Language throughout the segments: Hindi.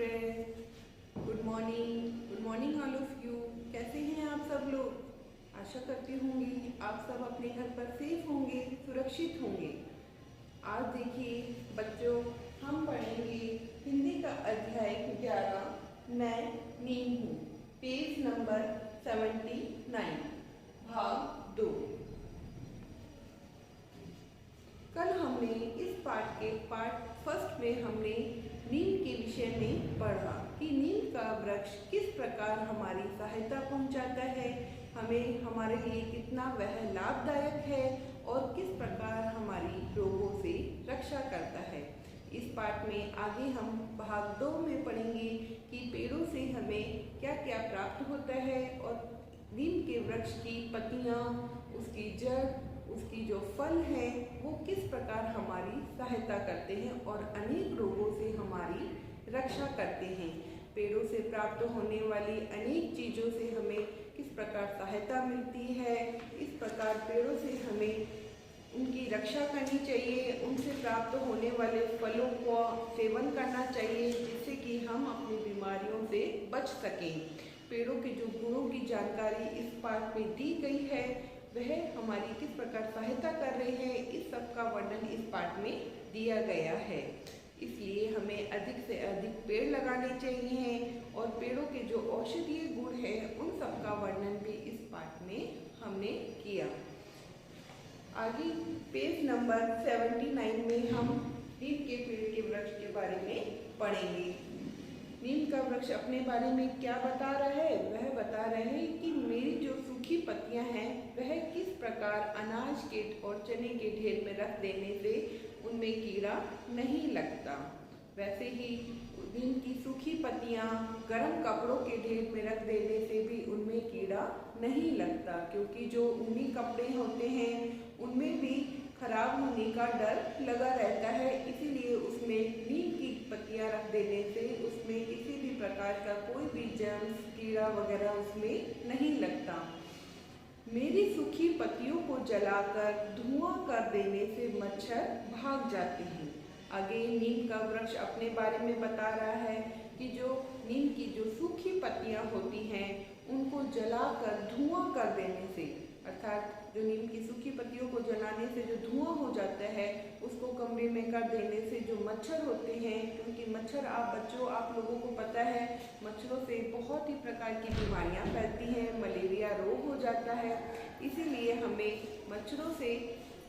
Friends, good morning all of you. कैसे हैं आप सब लोग? आशा करती होंगी आप सब अपने घर पर सेफ होंगे, सुरक्षित होंगे। आज देखिए बच्चों, हम पढ़ेंगे हिंदी का अध्याय 11 मैं नीम हूँ, पेज नंबर 79, भाग 2। कल हमने इस पार्ट फर्स्ट में हमने नीम के विषय में पढ़ा कि नीम का वृक्ष किस प्रकार हमारी सहायता पहुंचाता है, हमें हमारे लिए कितना वह लाभदायक है और किस प्रकार हमारी रोगों से रक्षा करता है। इस पार्ट में आगे हम भाग 2 में पढ़ेंगे कि पेड़ों से हमें क्या क्या प्राप्त होता है और नीम के वृक्ष की पत्तियाँ, उसकी जड़, उसकी जो फल है वो किस प्रकार हमारी सहायता करते हैं और अनेक रोगों से हमारी रक्षा करते हैं। पेड़ों से प्राप्त होने वाली अनेक चीज़ों से हमें किस प्रकार सहायता मिलती है, इस प्रकार पेड़ों से हमें उनकी रक्षा करनी चाहिए, उनसे प्राप्त होने वाले फलों को सेवन करना चाहिए जिससे कि हम अपनी बीमारियों से बच सकें। पेड़ों के जो गुणों की जानकारी इस पाठ में दी गई है वह हमारी किस प्रकार सहायता कर रहे हैं, इस सब का वर्णन इस पाठ में दिया गया है। इसलिए हमें अधिक से अधिक पेड़ लगाने चाहिए और पेड़ों के जो औषधीय गुण है उन सब का वर्णन भी इस पाठ में हमने किया। आगे पेज नंबर 79 में हम नीम के पेड़ के वृक्ष के बारे में पढ़ेंगे। नीम का वृक्ष अपने बारे में क्या बता रहा है? वह बता रहे हैं कि मेरी जो सूखी पत्तियां हैं वह किस प्रकार अनाज के और चने के ढेर में रख देने से उनमें कीड़ा नहीं लगता। वैसे ही नीम की सूखी पत्तियां गर्म कपड़ों के ढेर में रख देने से भी उनमें कीड़ा नहीं लगता, क्योंकि जो ऊनी कपड़े होते हैं उनमें भी खराब होने का डर लगा रहता है। इसीलिए उसमें नीम की पत्तियां रख देने से उसमें किसी भी प्रकार का कोई भी जर्म्स, कीड़ा वगैरह उसमें नहीं लगता। मेरी सूखी पत्तियों को जलाकर धुआं कर देने से मच्छर भाग जाते हैं। आगे नीम का वृक्ष अपने बारे में बता रहा है कि जो नीम की जो सूखी पत्तियां होती हैं उनको जलाकर धुआं कर देने से, अर्थात जो नीम की सूखी पत्तियों को जलाने से जो धुआं हो जाता है उसको कमरे में कर देने से जो मच्छर होते हैं, क्योंकि मच्छर आप लोगों को पता है मच्छरों से बहुत ही प्रकार की बीमारियां फैलती हैं, मलेरिया रोग हो जाता है। इसीलिए हमें मच्छरों से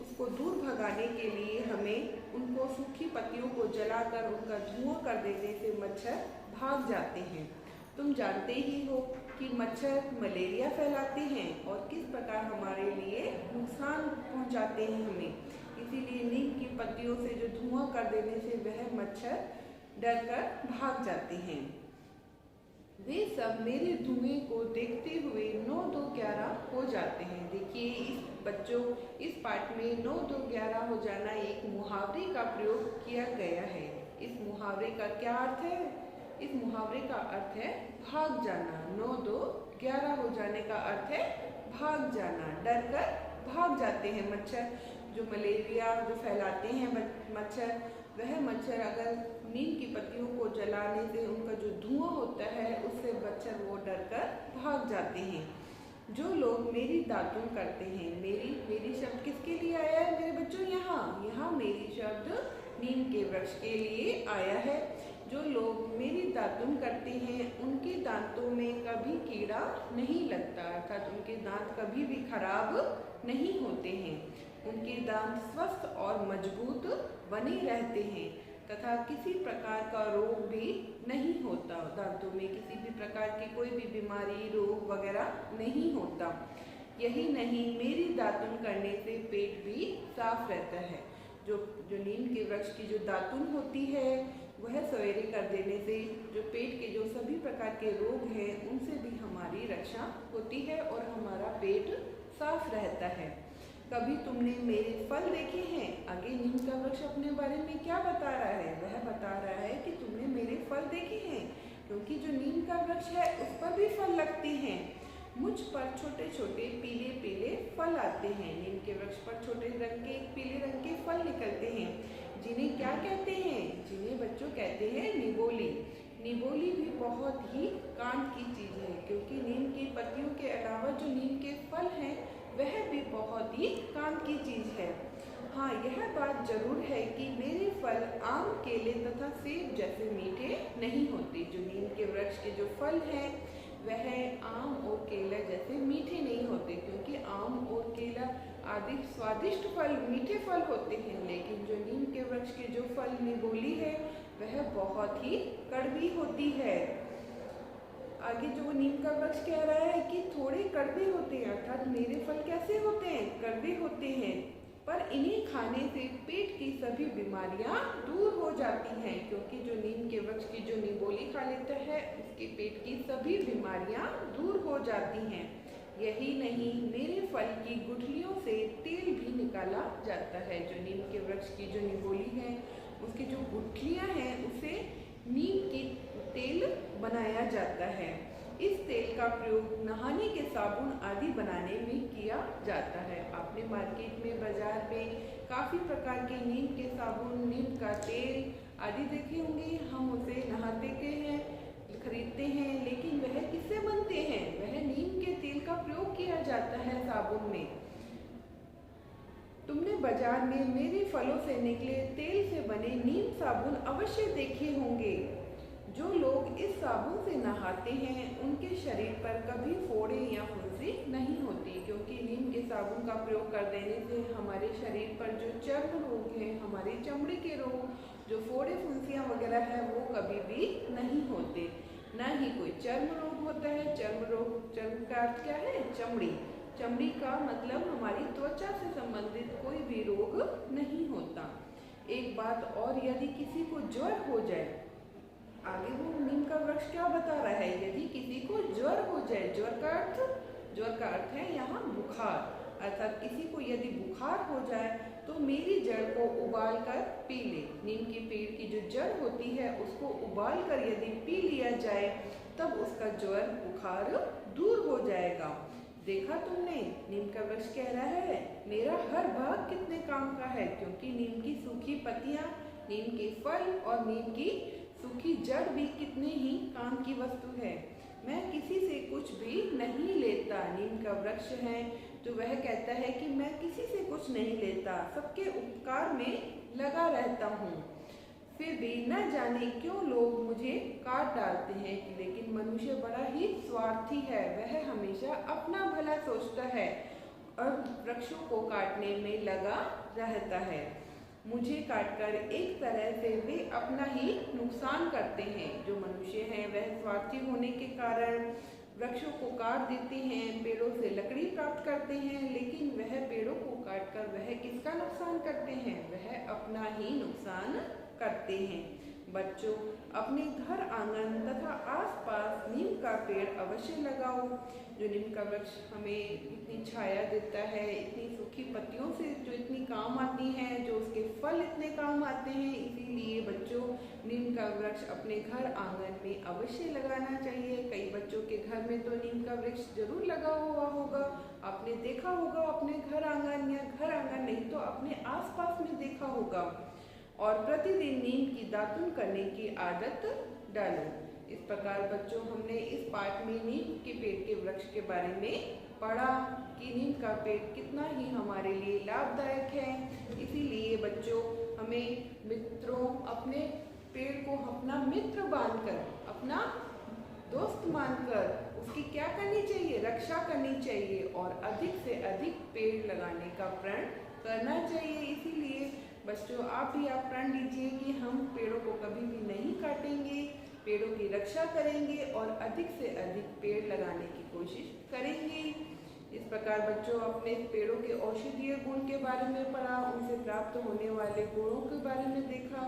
उसको दूर भगाने के लिए हमें उनको सूखी पत्तियों को जलाकर उनका धुआं कर देने से मच्छर भाग जाते हैं। तुम जानते ही हो कि मच्छर मलेरिया फैलाते हैं और किस प्रकार हमारे लिए नुकसान पहुंचाते हैं हमें। इसीलिए नीम की पत्तियों से जो धुआं कर देने से वह मच्छर डरकर भाग जाते हैं। वे सब मेरे धुएं को देखते हुए 9-2-11 हो जाते हैं। देखिए बच्चों, इस पाठ में 9-2-11 हो जाना एक मुहावरे का प्रयोग किया गया है। इस मुहावरे का क्या अर्थ है? इस मुहावरे का अर्थ है भाग जाना। 9-2-11 हो जाने का अर्थ है भाग जाना, डर कर भाग जाते हैं मच्छर। जो मलेरिया जो फैलाते हैं मच्छर, वह मच्छर अगर नीम की पत्तियों को जलाने से उनका जो धुआं होता है उससे मच्छर वो डर कर भाग जाते हैं। जो लोग मेरी दातुन करते हैं, मेरी शब्द किसके लिए आया है मेरे बच्चों? यहाँ मेरी शब्द नीम के वृक्ष के लिए आया है। जो लोग मेरी दातुन करते हैं उनके दांतों में कभी कीड़ा नहीं लगता, अर्थात उनके दांत कभी भी खराब नहीं होते हैं। उनके दांत स्वस्थ और मजबूत बने रहते हैं तथा किसी प्रकार का रोग भी नहीं होता। दांतों में किसी भी प्रकार की कोई भी बीमारी, रोग वगैरह नहीं होता। यही नहीं, मेरी दातुन करने से पेट भी साफ रहता है। जो नीम के वृक्ष की जो दातुन होती है वह सवेरे कर देने से जो पेट के जो सभी प्रकार के रोग हैं उनसे भी हमारी रक्षा होती है और हमारा पेट साफ रहता है। कभी तुमने मेरे फल देखे हैं? आगे नीम का वृक्ष अपने बारे में क्या बता रहा है? वह बता रहा है कि तुमने मेरे फल देखे हैं, क्योंकि जो नीम का वृक्ष है उस पर भी फल लगते हैं। मुझ पर छोटे छोटे पीले पीले फल आते हैं। नीम के वृक्ष पर छोटे रंग के पीले रंग के फल निकलते हैं, जिन्हें क्या कहते हैं? जिन्हें बच्चों कहते हैं निगोली। निबोली भी बहुत ही कांट की चीज़ है, क्योंकि नीम की पत्तियों के अलावा जो नीम के फल हैं वह भी बहुत ही कांट की चीज़ है। हाँ, यह बात जरूर है कि मेरे फल आम, केले तथा सेब जैसे मीठे नहीं होते। जो नीम के वृक्ष के जो फल हैं वह आम और केला जैसे मीठे नहीं होते, क्योंकि आम और केला आदि स्वादिष्ट फल मीठे फल होते हैं, लेकिन जो नीम के वृक्ष के जो फल निबोली है वह बहुत ही कड़वी होती है। आगे जो नीम का वृक्ष कह रहा है कि थोड़े कड़वे होते हैं, अर्थात मेरे फल कैसे होते हैं, कड़वे होते हैं, पर इन्हें खाने से पेट की सभी बीमारियां दूर हो जाती हैं, क्योंकि जो नीम के वृक्ष की जो निबोली खा लेता है उसके पेट की सभी बीमारियां दूर हो जाती हैं। यही नहीं, मेरे फल की गुठलियों से तेल भी निकाला जाता है। जो नीम के वृक्ष की जो निबोली है उसकी जो गुठलियां हैं उसे नीम की तेल बनाया जाता है। इस तेल का प्रयोग नहाने के साबुन आदि बनाने में किया जाता है। आपने मार्केट में, बाजार में काफ़ी प्रकार के नीम के साबुन, नीम का तेल आदि देखे होंगे। हम उसे नहाते के हैं, खरीदते हैं, लेकिन वह किससे बनते हैं? वह नीम के तेल का प्रयोग किया जाता है साबुन में। तुमने बाजार में मेरे फलों से निकले तेल से बने नीम साबुन अवश्य देखे होंगे। जो लोग इस साबुन से नहाते हैं उनके शरीर पर कभी फोड़े या फुंसी नहीं होती, क्योंकि नीम के साबुन का प्रयोग कर देने से हमारे शरीर पर जो चर्म रोग है, हमारी चमड़ी के रोग, जो फोड़े फुंसियाँ वगैरह है वो कभी भी नहीं होते। न ही कोई चर्म रोग होता है। चर्म रोग, चर्म का अर्थ क्या है? चमड़ी। चमड़ी का मतलब हमारी त्वचा से संबंधित कोई भी रोग नहीं होता। एक बात और, यदि किसी को ज्वर हो जाए, आगे वो नीम का वृक्ष क्या बता रहा है? यदि किसी को ज्वर हो जाए, ज्वर का अर्थ है यहाँ बुखार, अर्थात किसी को यदि बुखार हो जाए तो मेरी जड़ को उबाल कर पी ले। नीम के पेड़ की जो जड़ होती है उसको उबाल कर यदि पी लिया जाए तब उसका ज्वर, बुखार दूर हो जाएगा। देखा तुमने, नीम का वृक्ष कह रहा है मेरा हर भाग कितने काम का है, क्योंकि नीम की सूखी पत्तियां, नीम के फल और नीम की सूखी जड़ भी कितने ही काम की वस्तु है। मैं किसी से कुछ भी नहीं लेता। नीम का वृक्ष है तो वह कहता है कि मैं किसी से कुछ नहीं लेता, सबके उपकार में लगा रहता हूँ। फिर भी न जाने क्यों लोग मुझे काट डालते हैं, लेकिन मनुष्य बड़ा ही स्वार्थी है। वह हमेशा अपना भला सोचता है और वृक्षों को काटने में लगा रहता है। मुझे काटकर एक तरह से वे अपना ही नुकसान करते हैं। जो मनुष्य हैं वह स्वार्थी होने के कारण वृक्षों को काट देते हैं, पेड़ों से लकड़ी प्राप्त करते हैं, लेकिन वह पेड़ों को काटकर वह किसका नुकसान करते हैं? वह अपना ही नुकसान करते हैं। बच्चों, अपने घर आंगन तथा आसपास नीम का पेड़ अवश्य लगाओ। जो नीम का वृक्ष हमें इतनी छाया देता है, इतनी सूखी पत्तियों से जो इतनी काम आती हैं, जो उसके फल इतने काम आते हैं, इसीलिए बच्चों नीम का वृक्ष अपने घर आंगन में अवश्य लगाना चाहिए। कई बच्चों के घर में तो नीम का वृक्ष जरूर लगा हुआ होगा, आपने देखा होगा अपने घर आंगन, या घर आंगन नहीं तो अपने आसपास में देखा होगा। और प्रतिदिन नीम की दातुन करने की आदत डालो। इस प्रकार बच्चों हमने इस पाठ में नीम के पेड़ के वृक्ष के बारे में पढ़ा कि नीम का पेड़ कितना ही हमारे लिए लाभदायक है। इसीलिए बच्चों हमें मित्रों अपने पेड़ को अपना मित्र मानकर, अपना दोस्त मानकर उसकी क्या करनी चाहिए? रक्षा करनी चाहिए और अधिक से अधिक पेड़ लगाने का प्रण करना चाहिए। इसीलिए बच्चों आप प्रण लीजिए कि हम पेड़ों को कभी भी नहीं काटेंगे, पेड़ों की रक्षा करेंगे और अधिक से अधिक पेड़ लगाने की कोशिश करेंगे। इस प्रकार बच्चों अपने पेड़ों के औषधीय गुण के बारे में पढ़ा, उनसे प्राप्त होने वाले गुणों के बारे में देखा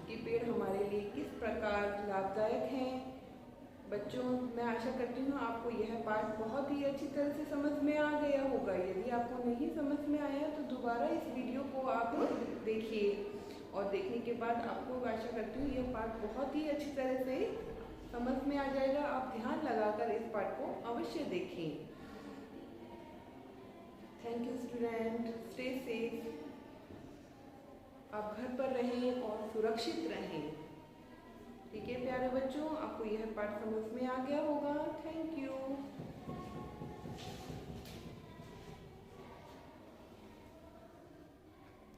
कि पेड़ हमारे लिए किस प्रकार लाभदायक हैं। बच्चों मैं आशा करती हूँ आपको यह पाठ बहुत ही अच्छी तरह से समझ में आ गया होगा। यदि आपको नहीं समझ में आया तो दोबारा इस वीडियो को आप देखिए और देखने के बाद आपको आशा करती हूँ यह पाठ बहुत ही अच्छी तरह से समझ में आ जाएगा। आप ध्यान लगाकर इस पाठ को अवश्य देखें। Thank you student, stay safe. आप घर पर रहें और सुरक्षित रहें। ठीक है प्यारे बच्चों, आपको यह पाठ समझ में आ गया होगा। Thank you.